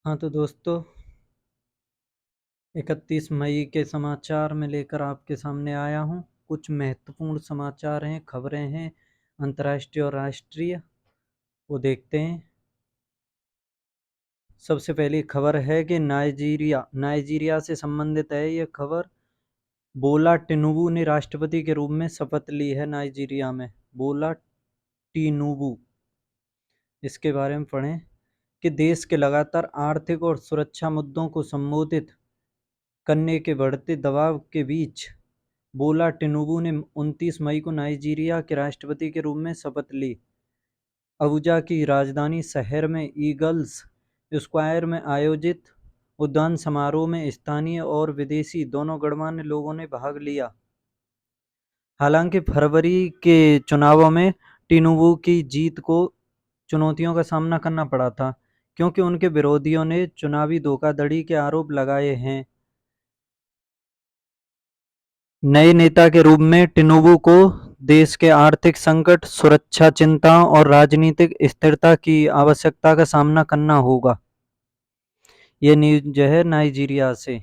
हाँ तो दोस्तों 31 मई के समाचार में लेकर आपके सामने आया हूँ। कुछ महत्वपूर्ण समाचार हैं, खबरें हैं अंतर्राष्ट्रीय और राष्ट्रीय, वो देखते हैं। सबसे पहली खबर है कि नाइजीरिया से संबंधित है ये खबर। बोला टिनुबू ने राष्ट्रपति के रूप में शपथ ली है नाइजीरिया में। बोला टिनुबू, इसके बारे में पढ़ें कि देश के लगातार आर्थिक और सुरक्षा मुद्दों को संबोधित करने के बढ़ते दबाव के बीच बोला टिनुबू ने 29 मई को नाइजीरिया के राष्ट्रपति के रूप में शपथ ली। अबुजा की राजधानी शहर में ईगल्स स्क्वायर में आयोजित उद्यान समारोह में स्थानीय और विदेशी दोनों गणमान्य लोगों ने भाग लिया। हालांकि फरवरी के चुनावों में टिनुबू की जीत को चुनौतियों का सामना करना पड़ा था, क्योंकि उनके विरोधियों ने चुनावी धोखाधड़ी के आरोप लगाए हैं। नए नेता के रूप में टिनुबू को देश के आर्थिक संकट, सुरक्षा चिंताओं और राजनीतिक स्थिरता की आवश्यकता का सामना करना होगा। ये न्यूज जो है नाइजीरिया से।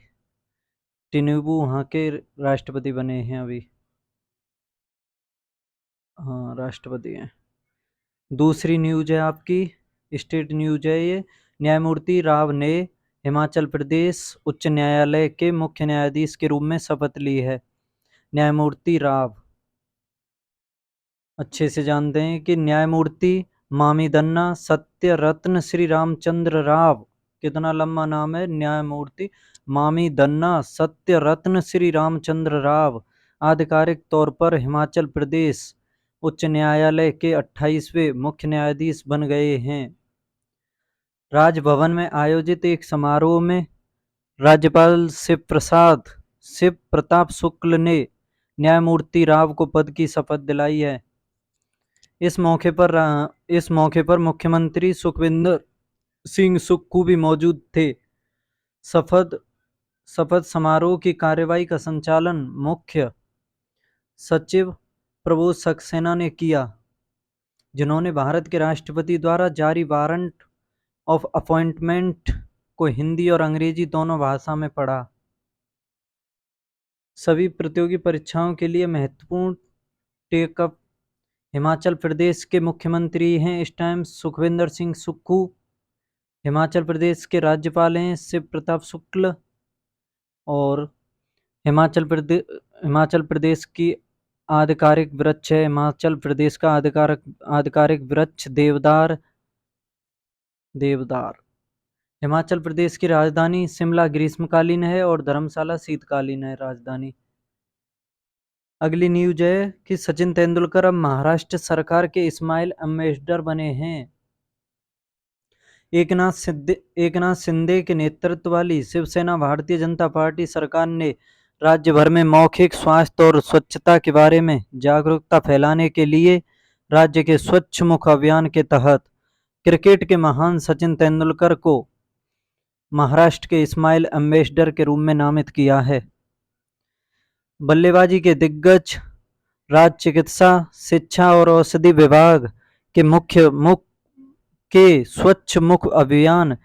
टिनुबू वहाँ के राष्ट्रपति बने हैं अभी। हाँ, राष्ट्रपति हैं। दूसरी न्यूज है आपकी, स्टेट न्यूज है ये। न्यायमूर्ति राव ने हिमाचल प्रदेश उच्च न्यायालय के मुख्य न्यायाधीश के रूप में शपथ ली है। न्यायमूर्ति राव अच्छे से जानते हैं कि न्यायमूर्ति मामिदन्ना सत्य रत्न श्री रामचंद्र राव, कितना लंबा नाम है, न्यायमूर्ति मामिदन्ना सत्य रत्न श्री रामचंद्र राव आधिकारिक तौर पर हिमाचल प्रदेश उच्च न्यायालय के 28वें मुख्य न्यायाधीश बन गए हैं। राजभवन में आयोजित एक समारोह में राज्यपाल शिव प्रताप शुक्ल ने न्यायमूर्ति राव को पद की शपथ दिलाई है। इस मौके पर मुख्यमंत्री सुखविंदर सिंह सुक्खू भी मौजूद थे। शपथ समारोह की कार्यवाही का संचालन मुख्य सचिव प्रबोध सक्सेना ने किया, जिन्होंने भारत के राष्ट्रपति द्वारा जारी वारंट ऑफ अपॉइंटमेंट को हिंदी और अंग्रेजी दोनों भाषा में पढ़ा। सभी प्रतियोगी परीक्षाओं के लिए महत्वपूर्ण टेकअप हिमाचल प्रदेश के मुख्यमंत्री हैं इस टाइम सुखविंदर सिंह सुक्खू। हिमाचल प्रदेश के राज्यपाल हैं शिव प्रताप शुक्ल। और हिमाचल प्रदेश की आधिकारिक वृक्ष है, हिमाचल प्रदेश का आधिकारिक वृक्ष देवदार। हिमाचल प्रदेश की राजधानी शिमला ग्रीष्मकालीन है और धर्मशाला शीतकालीन है राजधानी। अगली न्यूज है कि सचिन तेंदुलकर अब महाराष्ट्र सरकार के स्माइल एम्बेसडर बने हैं। एकनाथ शिंदे के नेतृत्व वाली शिवसेना भारतीय जनता पार्टी सरकार ने राज्य भर में मौखिक स्वास्थ्य और स्वच्छता के बारे में जागरूकता फैलाने के लिए राज्य के स्वच्छ मुख अभियान के तहत क्रिकेट के महान सचिन तेंदुलकर को महाराष्ट्र के स्माइल एम्बेसडर के रूप में नामित किया है। बल्लेबाजी के दिग्गज राज्य चिकित्सा, शिक्षा और औषधि विभाग के मुख्य के स्वच्छ मुख अभियान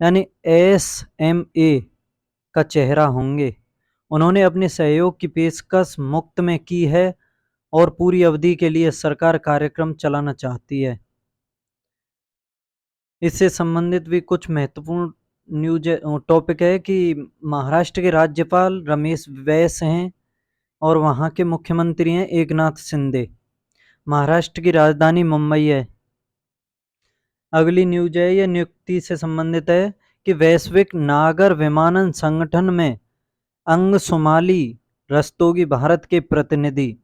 यानी SMA का चेहरा होंगे। उन्होंने अपने सहयोग की पेशकश मुफ्त में की है और पूरी अवधि के लिए सरकार कार्यक्रम चलाना चाहती है। इससे संबंधित भी कुछ महत्वपूर्ण न्यूज टॉपिक है कि महाराष्ट्र के राज्यपाल रमेश बैस हैं और वहाँ के मुख्यमंत्री हैं एकनाथ शिंदे। महाराष्ट्र की राजधानी मुंबई है। अगली न्यूज है, ये नियुक्ति से संबंधित है कि वैश्विक नागर विमानन संगठन में अंशुमाली रस्तोगी भारत के प्रतिनिधि।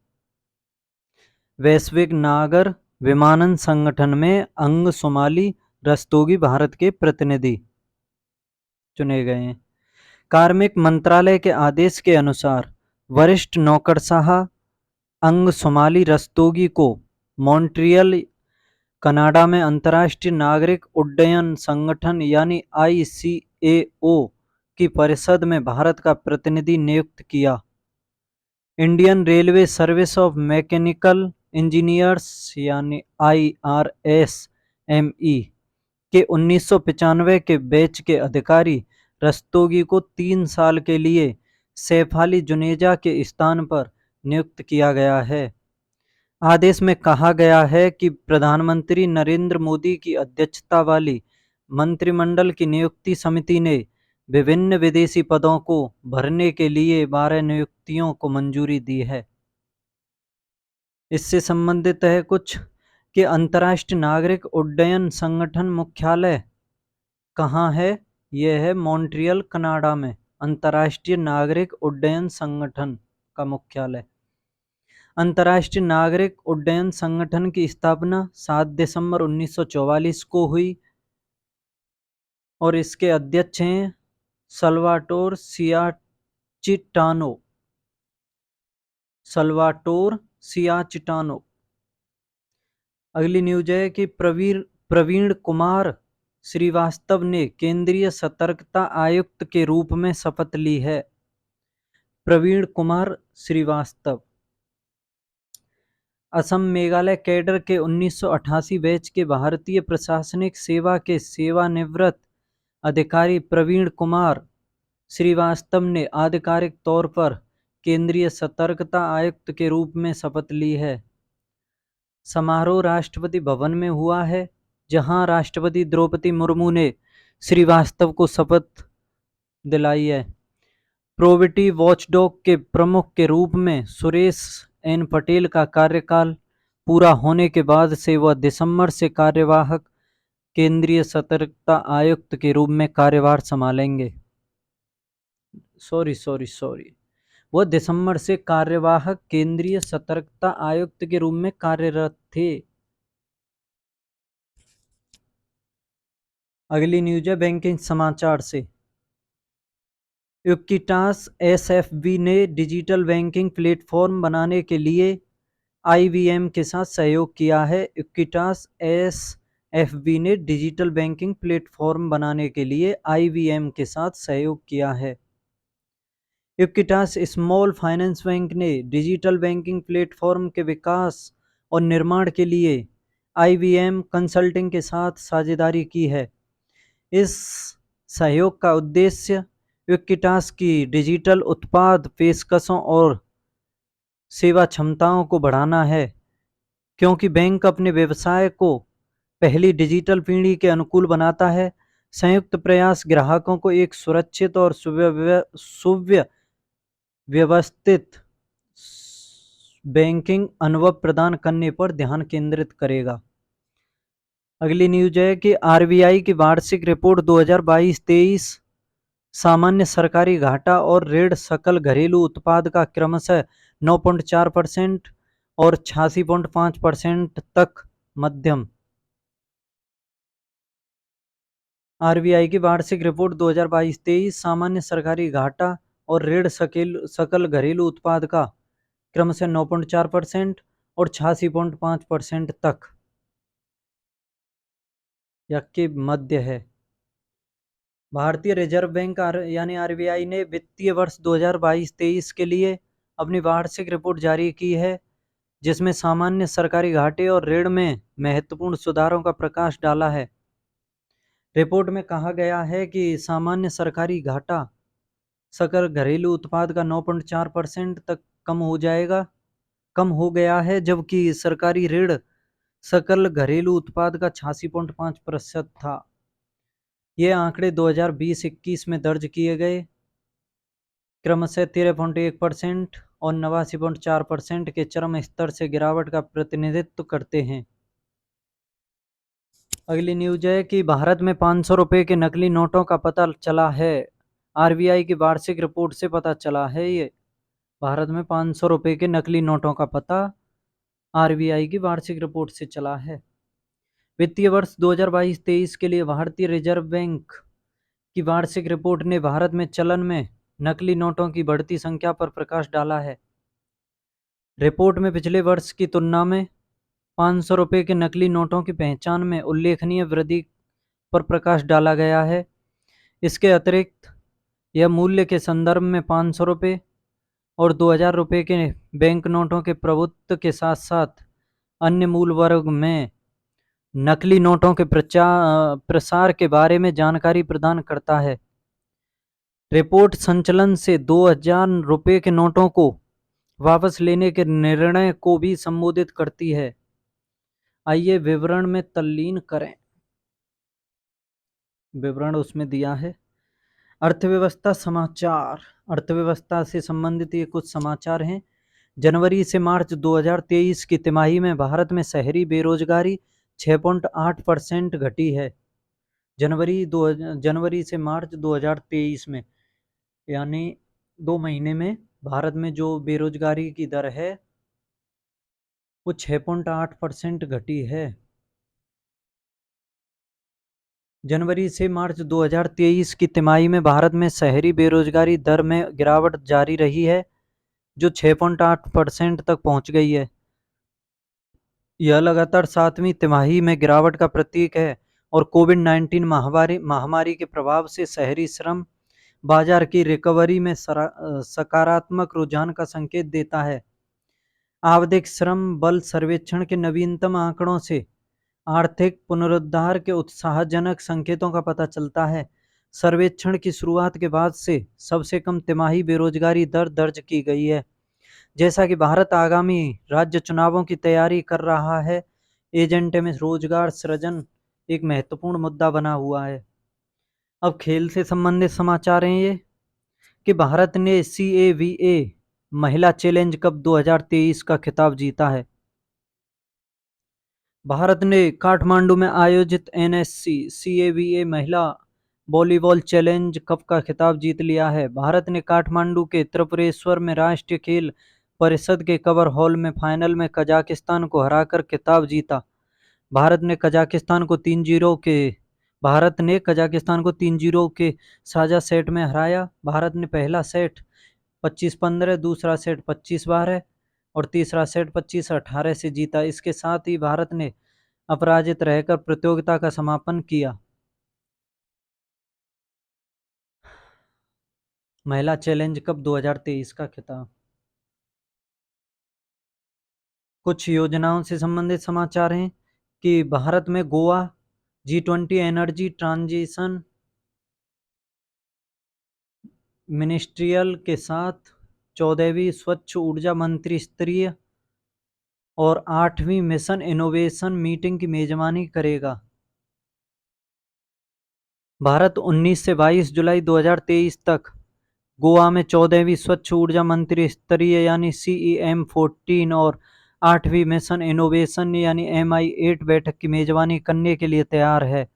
वैश्विक नागर विमानन संगठन में अंशुमाली रस्तोगी भारत के प्रतिनिधि चुने गए हैं। कार्मिक मंत्रालय के आदेश के अनुसार वरिष्ठ नौकरशाह अंशुमाली रस्तोगी को मॉन्ट्रियल कनाडा में अंतर्राष्ट्रीय नागरिक उड्डयन संगठन यानी ICAO की परिषद में भारत का प्रतिनिधि नियुक्त किया। Indian railway service of mechanical engineers यानी IRSME के 1995 के बैच के अधिकारी रस्तोगी को 3 साल के लिए सैफ अली जुनेजा के स्थान पर नियुक्त किया गया है। आदेश में कहा गया है कि प्रधानमंत्री नरेंद्र मोदी की अध्यक्षता वाली मंत्रिमंडल की नियुक्ति समिति ने विभिन्न विदेशी पदों को भरने के लिए 12 नियुक्तियों को मंजूरी दी है। इससे संबंधित है कुछ कि अंतर्राष्ट्रीय नागरिक उड्डयन संगठन मुख्यालय कहाँ है? यह है मॉन्ट्रियल, कनाडा में। अंतर्राष्ट्रीय नागरिक उड्डयन संगठन का मुख्यालय। अंतर्राष्ट्रीय नागरिक उड्डयन संगठन की स्थापना 7 दिसंबर 1944 को हुई और इसके अध्यक्ष हैं सल्वाटोर सियाचिटानो। अगली न्यूज है कि प्रवीण कुमार श्रीवास्तव ने केंद्रीय सतर्कता आयुक्त के रूप में शपथ ली है। प्रवीण कुमार श्रीवास्तव असम मेघालय कैडर के 1988 बैच के भारतीय प्रशासनिक सेवा के सेवानिवृत्त अधिकारी प्रवीण कुमार श्रीवास्तव ने आधिकारिक तौर पर केंद्रीय सतर्कता आयुक्त के रूप में शपथ ली है। समारोह राष्ट्रपति भवन में हुआ है, जहां राष्ट्रपति द्रौपदी मुर्मू ने श्रीवास्तव को शपथ दिलाई है। प्रोबिटी वॉचडॉग के प्रमुख के रूप में सुरेश एन पटेल का कार्यकाल पूरा होने के बाद से वह दिसंबर से कार्यवाहक केंद्रीय सतर्कता आयुक्त के रूप में कार्यभार संभालेंगे। वह दिसंबर से कार्यवाहक केंद्रीय सतर्कता आयुक्त के रूप में कार्यरत थे। अगली न्यूज है बैंकिंग समाचार से। इक्विटास एसएफबी ने डिजिटल बैंकिंग प्लेटफॉर्म बनाने के लिए आईबीएम के साथ सहयोग किया है। इक्विटास एसएफबी ने डिजिटल बैंकिंग प्लेटफॉर्म बनाने के लिए आईबीएम के साथ सहयोग किया है। इक्विटास स्मॉल फाइनेंस बैंक ने डिजिटल बैंकिंग प्लेटफॉर्म के विकास और निर्माण के लिए आईबीएम कंसल्टिंग के साथ साझेदारी की है। इस सहयोग का उद्देश्य इक्विटास की डिजिटल उत्पाद पेशकशों और सेवा क्षमताओं को बढ़ाना है, क्योंकि बैंक अपने व्यवसाय को पहली डिजिटल पीढ़ी के अनुकूल बनाता है। संयुक्त प्रयास ग्राहकों को एक सुरक्षित और सुव्यवस्थित बैंकिंग अनुभव प्रदान करने पर ध्यान केंद्रित करेगा। अगली न्यूज है कि आरबीआई की वार्षिक रिपोर्ट 2022-23 सामान्य सरकारी घाटा और ऋण सकल घरेलू उत्पाद का क्रमशः 9.4% और 86.5% तक मध्यम। आरबीआई की वार्षिक रिपोर्ट 2022-23 सामान्य सरकारी घाटा और ऋण सकल घरेलू उत्पाद का क्रमशः 9.4% और 86.5% तक के मध्य है। भारतीय रिजर्व बैंक यानी आरबीआई ने वित्तीय वर्ष 2022-23 के लिए अपनी वार्षिक रिपोर्ट जारी की है, जिसमें सामान्य सरकारी घाटे और ऋण में महत्वपूर्ण सुधारों का प्रकाश डाला है। रिपोर्ट में कहा गया है कि सामान्य सरकारी घाटा सकल घरेलू उत्पाद का 9.4% तक कम हो गया है, जबकि सरकारी ऋण सकल घरेलू उत्पाद का 86.5% था। ये आंकड़े 2020-21 में दर्ज किए गए क्रमशः 13.1% और 89.4% के चरम स्तर से गिरावट का प्रतिनिधित्व करते हैं। अगली न्यूज है कि भारत में 500 रुपए के नकली नोटों का पता चला है। आरबीआई की वार्षिक रिपोर्ट से पता चला है। ये भारत में 500 रुपए के नकली नोटों का पता आरबीआई की वार्षिक रिपोर्ट से चला है। वित्तीय वर्ष 2022-23 के लिए भारतीय रिजर्व बैंक की वार्षिक रिपोर्ट ने भारत में चलन में नकली नोटों की बढ़ती संख्या पर प्रकाश डाला है। रिपोर्ट में पिछले वर्ष की तुलना में 500 रुपए के नकली नोटों की पहचान में उल्लेखनीय वृद्धि पर प्रकाश डाला गया है। इसके अतिरिक्त यह मूल्य के संदर्भ में 500 रुपए और 2000 रुपए के बैंक नोटों के प्रभुत्व के साथ साथ अन्य मूल वर्ग में नकली नोटों के प्रसार के बारे में जानकारी प्रदान करता है। रिपोर्ट संचलन से 2000 रुपये के नोटों को वापस लेने के निर्णय को भी संबोधित करती है। आइए विवरण में तल्लीन करें। विवरण उसमें दिया है। अर्थव्यवस्था समाचार। अर्थव्यवस्था से संबंधित ये कुछ समाचार हैं। जनवरी से मार्च 2023 की तिमाही में भारत में शहरी बेरोजगारी 6.8% घटी है। जनवरी से मार्च 2023 में, यानी 2 महीने में भारत में जो बेरोजगारी की दर है वो 6.8% घटी है। जनवरी से मार्च 2023 की तिमाही में भारत में शहरी बेरोजगारी दर में गिरावट जारी रही है, जो 6.8% तक पहुंच गई है। यह लगातार 7वीं तिमाही में गिरावट का प्रतीक है और कोविड-19 महामारी के प्रभाव से शहरी श्रम बाजार की रिकवरी में सकारात्मक रुझान का संकेत देता है। आवधिक श्रम बल सर्वेक्षण के नवीनतम आंकड़ों से आर्थिक पुनरुद्धार के उत्साहजनक संकेतों का पता चलता है। सर्वेक्षण की शुरुआत के बाद से सबसे कम तिमाही बेरोजगारी दर दर्ज की गई है। जैसा कि भारत आगामी राज्य चुनावों की तैयारी कर रहा है, एजेंडे में रोजगार सृजन एक महत्वपूर्ण मुद्दा बना हुआ है। अब खेल से संबंधित समाचार हैं ये कि भारत ने CAVA महिला चैलेंज कप 2023 का खिताब जीता है। भारत ने काठमांडू में आयोजित NSC CAVA महिला वॉलीबॉल चैलेंज कप का खिताब जीत लिया है। भारत ने काठमांडू के त्रिपुरेश्वर में राष्ट्रीय खेल परिषद के कवर हॉल में फाइनल में कजाकिस्तान को हराकर खिताब जीता। भारत ने कजाकिस्तान को 3-0 के साझा सेट में हराया। भारत ने पहला सेट 25-15, दूसरा सेट 25-12 और तीसरा सेट 25-18 से जीता। इसके साथ ही भारत ने अपराजित रहकर प्रतियोगिता का समापन किया। महिला चैलेंज कप 2023 का खिताब। कुछ योजनाओं से संबंधित समाचार हैं कि भारत में Goa G20 energy transition ministerial के साथ 14वीं स्वच्छ ऊर्जा मंत्री स्तरीय और 8वीं मिशन इनोवेशन मीटिंग की मेजबानी करेगा। भारत 19 से 22 जुलाई 2023 तक गोवा में 14वीं स्वच्छ ऊर्जा मंत्री स्तरीय यानी CEM14 और 8वीं मिशन इनोवेशन यानी MI8 बैठक की मेजबानी करने के लिए तैयार है।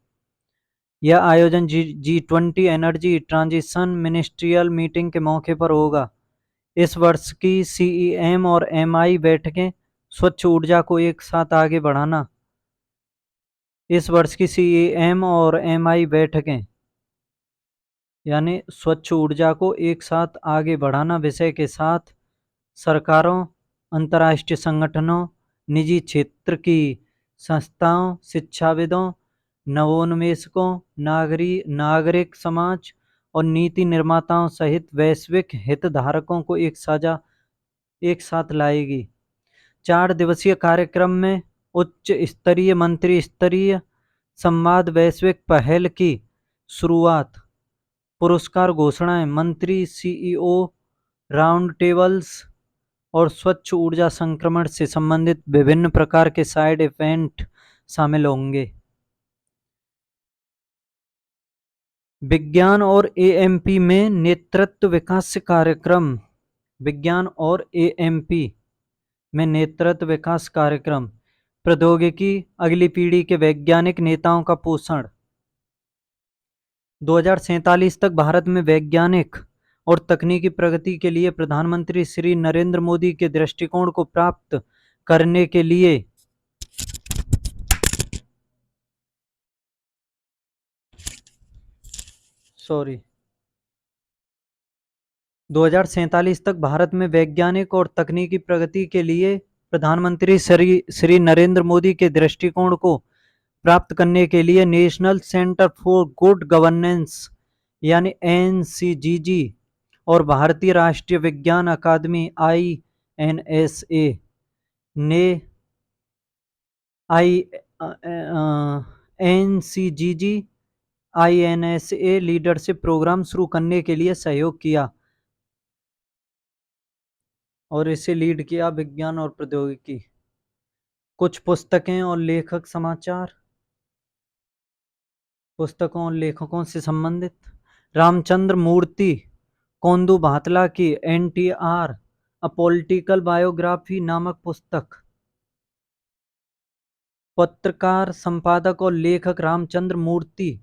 यह आयोजन G20 energy transition ministerial meeting के मौके पर होगा। इस वर्ष की CEM और MI बैठकें स्वच्छ ऊर्जा को एक साथ आगे बढ़ाना। इस वर्ष की CEM और MI बैठकें यानी स्वच्छ ऊर्जा को एक साथ आगे बढ़ाना विषय के साथ सरकारों, अंतर्राष्ट्रीय संगठनों, निजी क्षेत्र की संस्थाओं, शिक्षाविदों, नवोन्मेषकों, नागरिक समाज और नीति निर्माताओं सहित वैश्विक हितधारकों को एक साथ लाएगी। 4 दिवसीय कार्यक्रम में उच्च स्तरीय मंत्री स्तरीय संवाद, वैश्विक पहल की शुरुआत, पुरस्कार घोषणाएं, मंत्री CEO राउंड टेबल्स और स्वच्छ ऊर्जा संक्रमण से संबंधित विभिन्न प्रकार के साइड इवेंट शामिल होंगे। विज्ञान और AMP में नेतृत्व विकास कार्यक्रम। विज्ञान और AMP में नेतृत्व विकास कार्यक्रम, प्रौद्योगिकी अगली पीढ़ी के वैज्ञानिक नेताओं का पोषण। 2047 तक भारत में वैज्ञानिक और तकनीकी प्रगति के लिए प्रधानमंत्री श्री नरेंद्र मोदी के दृष्टिकोण को प्राप्त करने के लिए 2047 तक भारत में वैज्ञानिक और तकनीकी प्रगति के लिए प्रधानमंत्री श्री नरेंद्र मोदी के दृष्टिकोण को प्राप्त करने के लिए national centre for good governance यानी NCGG और भारतीय राष्ट्रीय विज्ञान अकादमी INSA ने NCGG INSA लीडरशिप प्रोग्राम शुरू करने के लिए सहयोग किया और इसे लीड किया विज्ञान और प्रौद्योगिकी। कुछ पुस्तकें और लेखक समाचार, पुस्तकों और लेखकों से संबंधित। रामचंद्र मूर्ति कोंदू भातला की NTR अ पॉलिटिकल बायोग्राफी नामक पुस्तक। पत्रकार, संपादक और लेखक रामचंद्र मूर्ति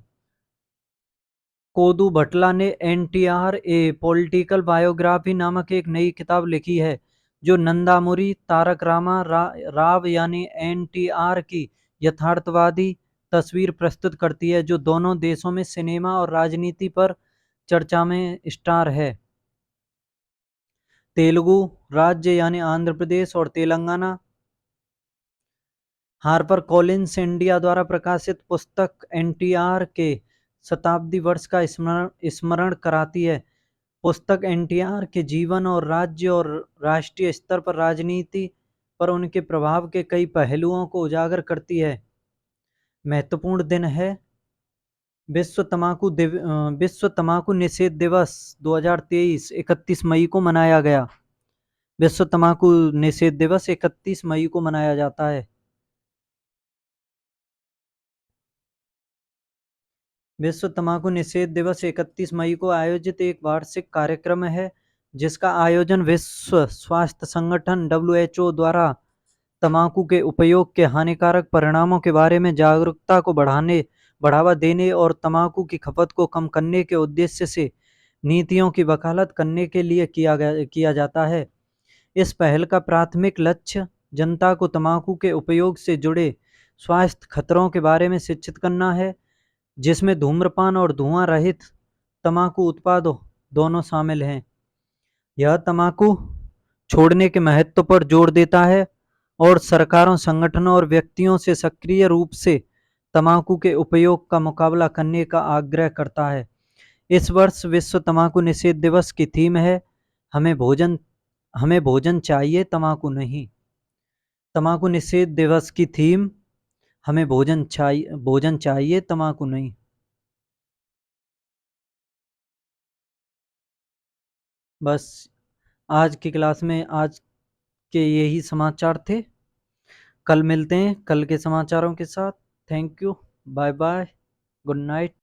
कोदू भटला ने NTR ए पॉलिटिकल बायोग्राफी नामक एक नई किताब लिखी है जो नंदामुरी तारक राव यानी NTR की यथार्थवादी तस्वीर प्रस्तुत करती है जो दोनों देशों में सिनेमा और राजनीति पर चर्चा में स्टार है। तेलुगु राज्य यानी आंध्र प्रदेश और तेलंगाना। हार्पर कॉलिन्स इंडिया द्वारा प्रकाशित पुस्तक NTR के शताब्दी वर्ष का स्मरण कराती है। पुस्तक NTR के जीवन और राज्य और राष्ट्रीय स्तर पर राजनीति पर उनके प्रभाव के कई पहलुओं को उजागर करती है। महत्वपूर्ण दिन है विश्व तंबाकू निषेध दिवस 2023 31 मई को मनाया गया। विश्व तंबाकू निषेध दिवस 31 मई को मनाया जाता है। विश्व तंबाकू निषेध दिवस 31 मई को आयोजित एक वार्षिक कार्यक्रम है जिसका आयोजन विश्व स्वास्थ्य संगठन WHO द्वारा तंबाकू के उपयोग के हानिकारक परिणामों के बारे में जागरूकता को बढ़ावा देने और तंबाकू की खपत को कम करने के उद्देश्य से नीतियों की वकालत करने के लिए किया जाता है। इस पहल का प्राथमिक लक्ष्य जनता को तंबाकू के उपयोग से जुड़े स्वास्थ्य खतरों के बारे में शिक्षित करना है जिसमें धूम्रपान और धुआं रहित तंबाकू उत्पाद दोनों शामिल हैं। यह तंबाकू छोड़ने के महत्व पर जोर देता है और सरकारों, संगठनों और व्यक्तियों से सक्रिय रूप से तंबाकू के उपयोग का मुकाबला करने का आग्रह करता है। इस वर्ष विश्व तंबाकू निषेध दिवस की थीम है हमें भोजन चाहिए, तंबाकू नहीं। तंबाकू निषेध दिवस की थीम हमें भोजन चाहिए, तंबाकू नहीं। बस आज की क्लास में आज के यही समाचार थे। कल मिलते हैं कल के समाचारों के साथ। Thank you, bye bye, good night.